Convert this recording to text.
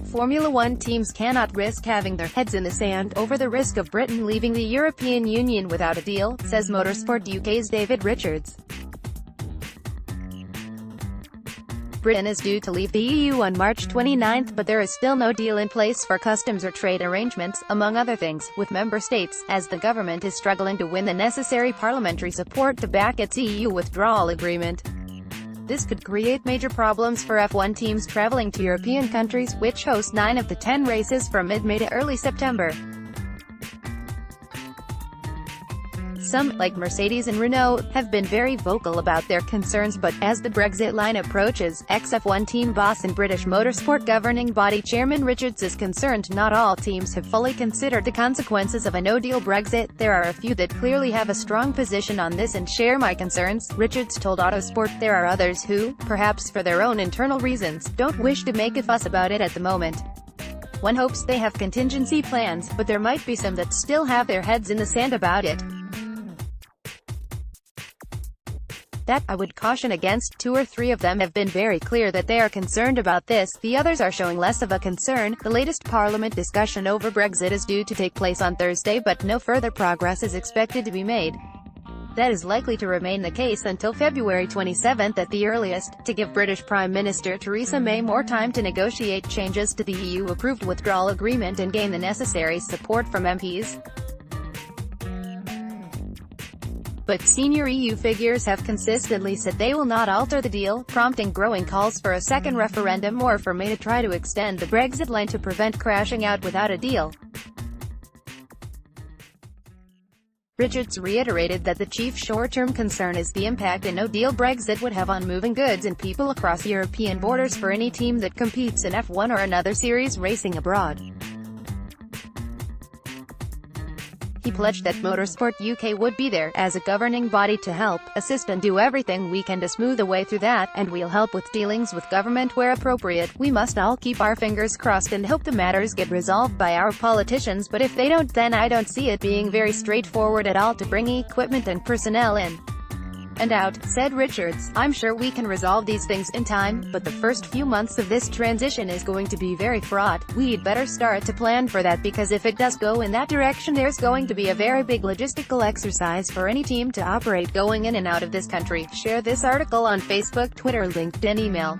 Formula One teams cannot risk having their heads in the sand over the risk of Britain leaving the European Union without a deal, says Motorsport UK's David Richards. Britain is due to leave the EU on March 29, but there is still no deal in place for customs or trade arrangements, among other things, with member states, as the government is struggling to win the necessary parliamentary support to back its EU withdrawal agreement. This could create major problems for F1 teams traveling to European countries, which host 9 of the 10 races from mid-May to early September. Some, like Mercedes and Renault, have been very vocal about their concerns, but, as the Brexit line approaches, ex-F1 team boss and British motorsport governing body chairman Richards is concerned not all teams have fully considered the consequences of a no-deal Brexit. There are a few that clearly have a strong position on this and share my concerns, Richards told Autosport. There are others who, perhaps for their own internal reasons, don't wish to make a fuss about it at the moment. One hopes they have contingency plans, but there might be some that still have their heads in the sand about it. That I would caution against. 2 or 3 of them have been very clear that they are concerned about this, the others are showing less of a concern. The latest Parliament discussion over Brexit is due to take place on Thursday, but no further progress is expected to be made. That is likely to remain the case until February 27 at the earliest, to give British Prime Minister Theresa May more time to negotiate changes to the EU-approved withdrawal agreement and gain the necessary support from MPs. But senior EU figures have consistently said they will not alter the deal, prompting growing calls for a second referendum or for May to try to extend the Brexit line to prevent crashing out without a deal. Richards reiterated that the chief short-term concern is the impact a no-deal Brexit would have on moving goods and people across European borders for any team that competes in F1 or another series racing abroad. He pledged that Motorsport UK would be there, as a governing body, to help, assist and do everything we can to smooth a way through that, and we'll help with dealings with government where appropriate. We must all keep our fingers crossed and hope the matters get resolved by our politicians, but if they don't, then I don't see it being very straightforward at all to bring equipment and personnel in and out, said Richards. I'm sure we can resolve these things in time, but the first few months of this transition is going to be very fraught. We'd better start to plan for that, because if it does go in that direction, there's going to be a very big logistical exercise for any team to operate going in and out of this country. Share this article on Facebook, Twitter, LinkedIn, email.